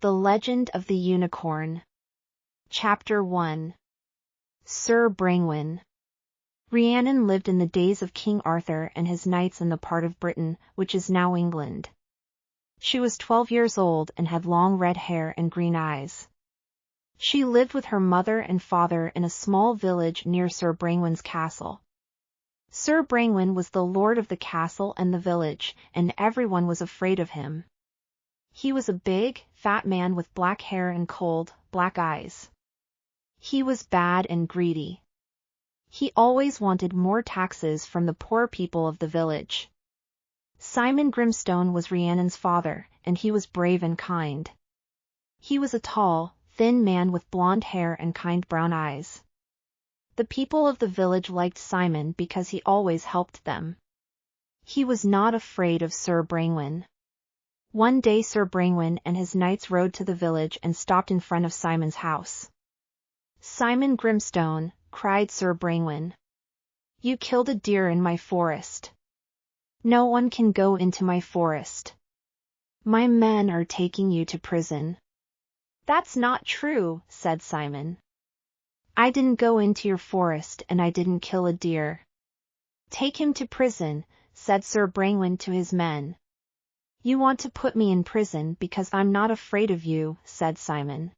The Legend of the Unicorn. Chapter 1. Sir Brangwyn. Rhiannon lived in the days of King Arthur and his knights in the part of Britain which is now England. She was 12 years old and had long red hair and green eyes. She lived with her mother and father in a small village near Sir Brangwyn's castle. Sir Brangwyn was the lord of the castle and the village, and everyone was afraid of him. He was a big, fat man with black hair and cold, black eyes. He was bad and greedy. He always wanted more taxes from the poor people of the village. Simon Grimstone was Rhiannon's father, and he was brave and kind. He was a tall, thin man with blonde hair and kind brown eyes. The people of the village liked Simon because he always helped them. He was not afraid of Sir Brangwyn. One day Sir Brangwyn and his knights rode to the village and stopped in front of Simon's house. "Simon Grimstone," cried Sir Brangwyn, "you killed a deer in my forest. No one can go into my forest. My men are taking you to prison." "That's not true," said Simon. "I didn't go into your forest and I didn't kill a deer." "Take him to prison," said Sir Brangwyn to his men. "You want to put me in prison because I'm not afraid of you," said Simon.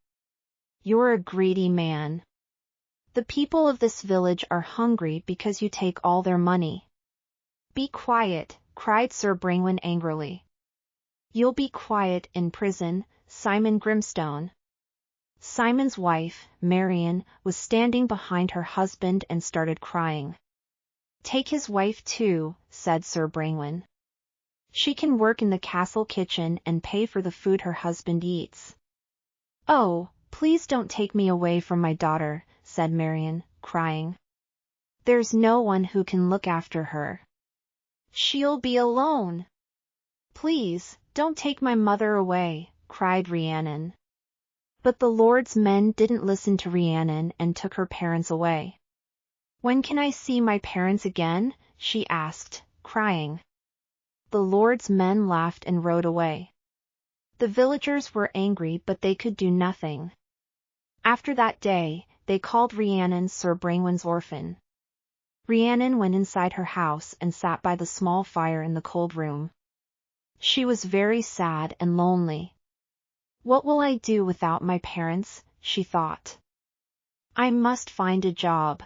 "You're a greedy man. The people of this village are hungry because you take all their money." "Be quiet," cried Sir Brangwyn angrily. "You'll be quiet in prison, Simon Grimstone." Simon's wife, Rhiannon, was standing behind her husband and started crying. "Take his wife too," said Sir Brangwyn. "She can work in the castle kitchen and pay for the food her husband eats." "Oh, please don't take me away from my daughter," said Rhiannon, crying. "There's no one who can look after her. She'll be alone." "Please, don't take my mother away," cried Rhiannon. But the lord's men didn't listen to Rhiannon and took her parents away. "When can I see my parents again?" she asked, crying. The lord's men laughed and rode away. The villagers were angry but they could do nothing. After that day, they called Rhiannon Sir Brangwyn's orphan. Rhiannon went inside her house and sat by the small fire in the cold room. She was very sad and lonely. "What will I do without my parents?" she thought. "I must find a job."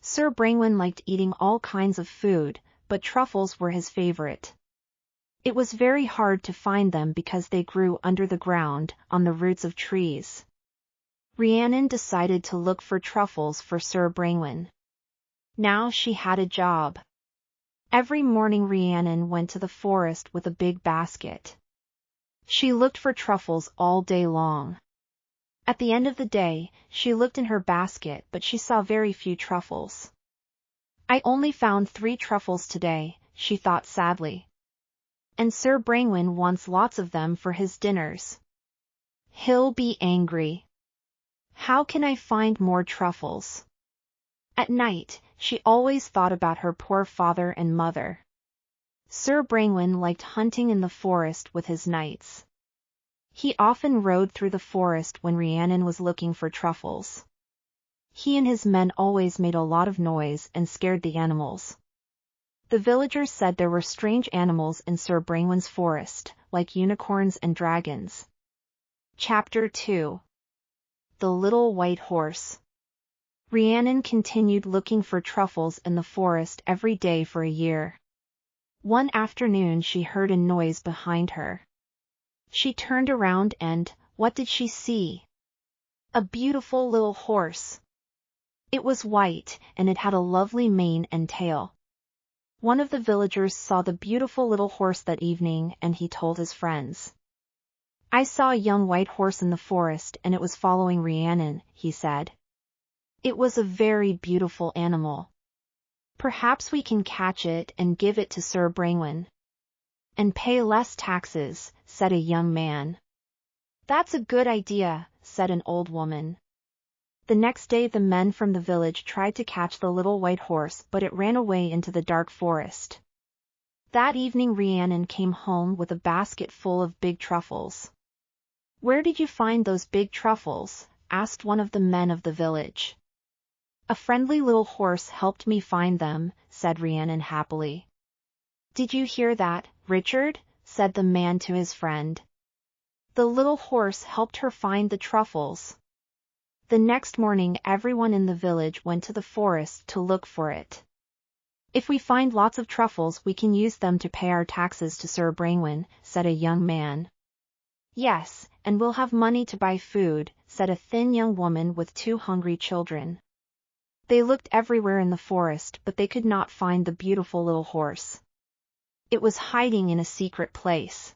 Sir Brangwyn liked eating all kinds of food, but truffles were his favorite. It was very hard to find them because they grew under the ground, on the roots of trees. Rhiannon decided to look for truffles for Sir Brangwyn. Now she had a job. Every morning Rhiannon went to the forest with a big basket. She looked for truffles all day long. At the end of the day, she looked in her basket but she saw very few truffles. "I only found 3 truffles today," she thought sadly. "And Sir Brangwyn wants lots of them for his dinners. He'll be angry. How can I find more truffles?" At night, she always thought about her poor father and mother. Sir Brangwyn liked hunting in the forest with his knights. He often rode through the forest when Rhiannon was looking for truffles. He and his men always made a lot of noise and scared the animals. The villagers said there were strange animals in Sir Brangwyn's forest, like unicorns and dragons. Chapter 2. The Little White Horse. Rhiannon continued looking for truffles in the forest every day for a year. One afternoon she heard a noise behind her. She turned around and, what did she see? A beautiful little horse. It was white, and it had a lovely mane and tail. One of the villagers saw the beautiful little horse that evening and he told his friends. "I saw a young white horse in the forest and it was following Rhiannon," he said. "It was a very beautiful animal. Perhaps we can catch it and give it to Sir Brangwyn." "And pay less taxes," said a young man. "That's a good idea," said an old woman. The next day the men from the village tried to catch the little white horse but it ran away into the dark forest. That evening Rhiannon came home with a basket full of big truffles. "Where did you find those big truffles?" asked one of the men of the village. "A friendly little horse helped me find them," said Rhiannon happily. "Did you hear that, Richard?" said the man to his friend. "The little horse helped her find the truffles." The next morning everyone in the village went to the forest to look for it. "If we find lots of truffles we can use them to pay our taxes to Sir Brangwyn," said a young man. "Yes, and we'll have money to buy food," said a thin young woman with 2 hungry children. They looked everywhere in the forest but they could not find the beautiful little horse. It was hiding in a secret place.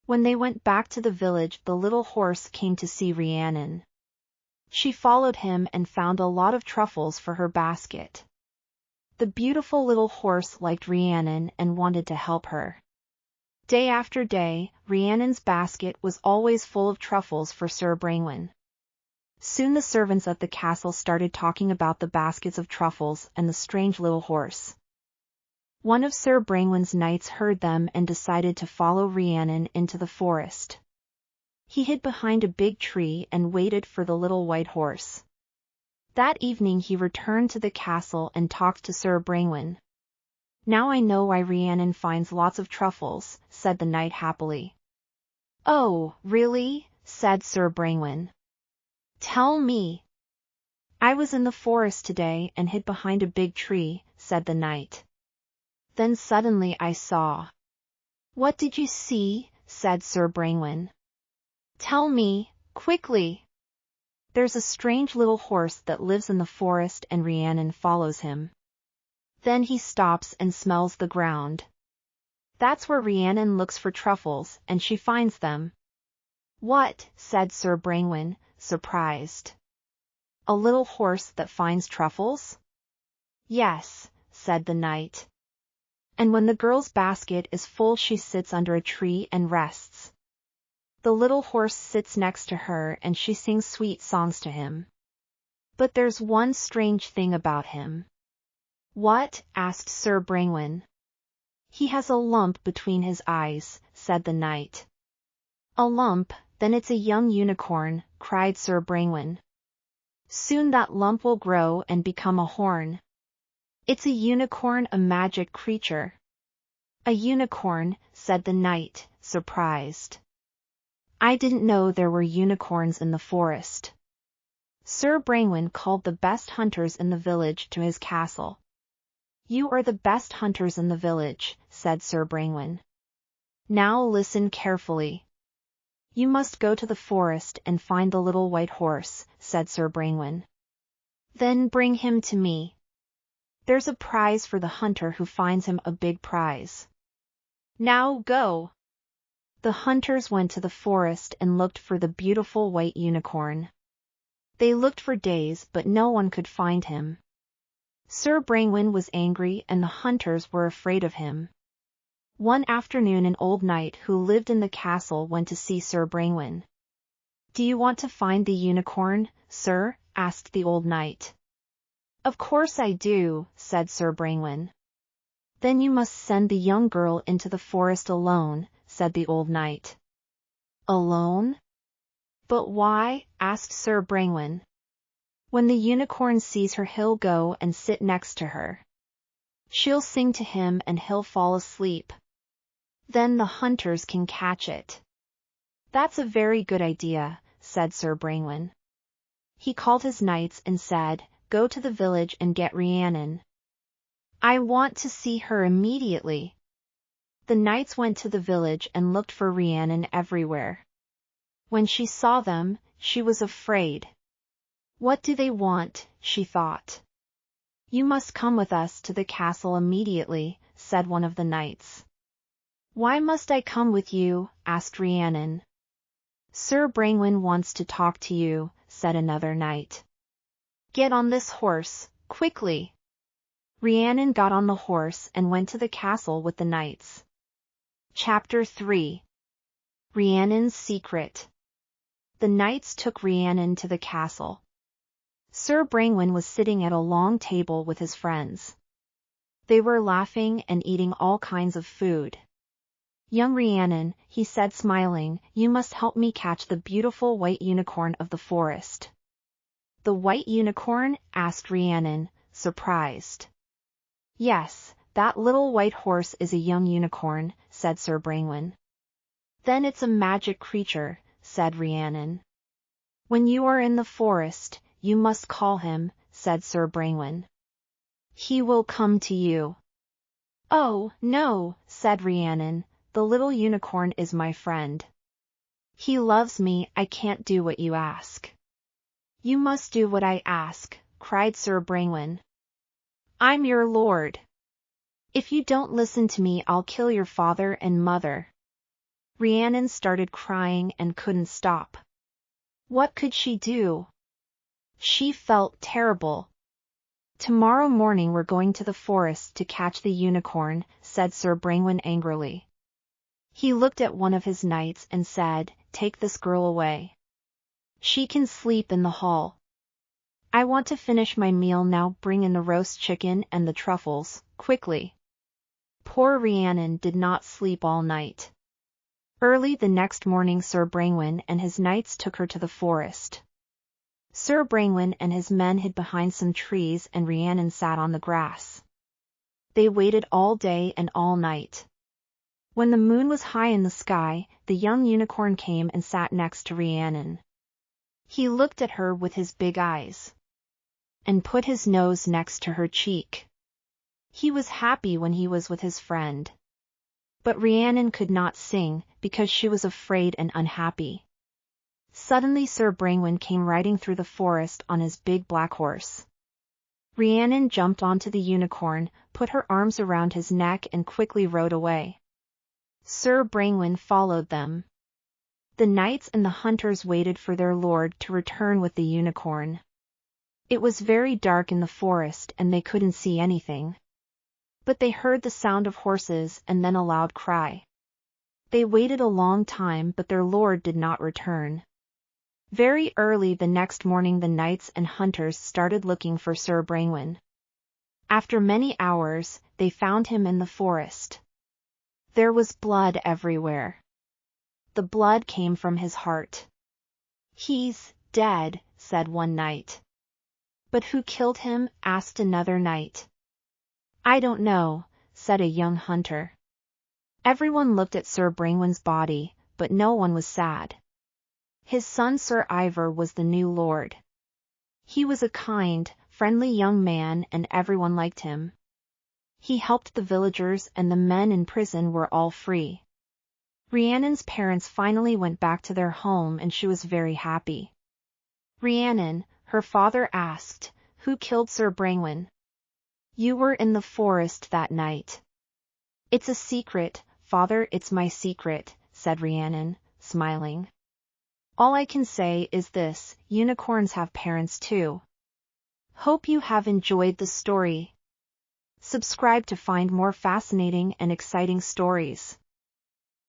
When they went back to the village the little horse came to see Rhiannon. She followed him and found a lot of truffles for her basket. The beautiful little horse liked Rhiannon and wanted to help her. Day after day, Rhiannon's basket was always full of truffles for Sir Brangwyn. Soon the servants at the castle started talking about the baskets of truffles and the strange little horse. One of Sir Brangwyn's knights heard them and decided to follow Rhiannon into the forest. He hid behind a big tree and waited for the little white horse. That evening he returned to the castle and talked to Sir Brangwyn. "Now I know why Rhiannon finds lots of truffles," said the knight happily. "Oh, really?" said Sir Brangwyn. "Tell me." "I was in the forest today and hid behind a big tree," said the knight. "Then suddenly I saw—" "What did you see?" said Sir Brangwyn. "Tell me, quickly." "There's a strange little horse that lives in the forest and Rhiannon follows him. Then he stops and smells the ground. That's where Rhiannon looks for truffles and she finds them." "What?" said Sir Brangwyn, surprised. "A little horse that finds truffles?" "Yes," said the knight. "And when the girl's basket is full she sits under a tree and rests. The little horse sits next to her and she sings sweet songs to him. But there's one strange thing about him." "What?" asked Sir Brangwyn. "He has a lump between his eyes," said the knight. "A lump? Then it's a young unicorn," cried Sir Brangwyn. "Soon that lump will grow and become a horn." "It's a unicorn, a magic creature." "A unicorn," said the knight, surprised. "I didn't know there were unicorns in the forest." Sir Brangwyn called the best hunters in the village to his castle. "You are the best hunters in the village," said Sir Brangwyn. "Now listen carefully. You must go to the forest and find the little white horse," said Sir Brangwyn. "Then bring him to me. There's a prize for the hunter who finds him, a big prize. Now go." The hunters went to the forest and looked for the beautiful white unicorn. They looked for days but no one could find him. Sir Brangwyn was angry and the hunters were afraid of him. One afternoon an old knight who lived in the castle went to see Sir Brangwyn. "Do you want to find the unicorn, sir?" asked the old knight. "Of course I do," said Sir Brangwyn. "Then you must send the young girl into the forest alone," said the old knight. "Alone? But why?" asked Sir Brangwyn. "When the unicorn sees her he'll go and sit next to her. She'll sing to him and he'll fall asleep. Then the hunters can catch it." "That's a very good idea," said Sir Brangwyn. He called his knights and said, "Go to the village and get Rhiannon. I want to see her immediately." The knights went to the village and looked for Rhiannon everywhere. When she saw them, she was afraid. "What do they want?" she thought. "You must come with us to the castle immediately," said one of the knights. "Why must I come with you?" asked Rhiannon. "Sir Brangwyn wants to talk to you," said another knight. "Get on this horse, quickly." Rhiannon got on the horse and went to the castle with the knights. Chapter 3. Rhiannon's Secret. The knights took Rhiannon to the castle. Sir Brangwyn was sitting at a long table with his friends. They were laughing and eating all kinds of food. Young Rhiannon, he said smiling, you must help me catch the beautiful white unicorn of the forest. The white unicorn? Asked Rhiannon, surprised. Yes, that little white horse is a young unicorn, said Sir Brangwyn. Then it's a magic creature, said Rhiannon. When you are in the forest, you must call him, said Sir Brangwyn. He will come to you. Oh, no, said Rhiannon, the little unicorn is my friend. He loves me, I can't do what you ask. You must do what I ask, cried Sir Brangwyn. I'm your lord. If you don't listen to me, I'll kill your father and mother. Rhiannon started crying and couldn't stop. What could she do? She felt terrible. Tomorrow morning we're going to the forest to catch the unicorn, said Sir Brangwyn angrily. He looked at one of his knights and said, take this girl away. She can sleep in the hall. I want to finish my meal now. Bring in the roast chicken and the truffles, quickly. Poor Rhiannon did not sleep all night. Early the next morning Sir Brangwyn and his knights took her to the forest. Sir Brangwyn and his men hid behind some trees and Rhiannon sat on the grass. They waited all day and all night. When the moon was high in the sky, the young unicorn came and sat next to Rhiannon. He looked at her with his big eyes and put his nose next to her cheek. He was happy when he was with his friend. But Rhiannon could not sing because she was afraid and unhappy. Suddenly Sir Brangwyn came riding through the forest on his big black horse. Rhiannon jumped onto the unicorn, put her arms around his neck and quickly rode away. Sir Brangwyn followed them. The knights and the hunters waited for their lord to return with the unicorn. It was very dark in the forest and they couldn't see anything. But they heard the sound of horses and then a loud cry. They waited a long time but their lord did not return. Very early the next morning the knights and hunters started looking for Sir Brangwyn. After many hours, they found him in the forest. There was blood everywhere. The blood came from his heart. He's dead, said one knight. But who killed him? Asked another knight. I don't know, said a young hunter. Everyone looked at Sir Brangwyn's body, but no one was sad. His son Sir Ivor was the new lord. He was a kind, friendly young man and everyone liked him. He helped the villagers and the men in prison were all free. Rhiannon's parents finally went back to their home and she was very happy. Rhiannon, her father asked, who killed Sir Brangwyn? You were in the forest that night. It's a secret, father, it's my secret, said Rhiannon, smiling. All I can say is this, unicorns have parents too. Hope you have enjoyed the story. Subscribe to find more fascinating and exciting stories.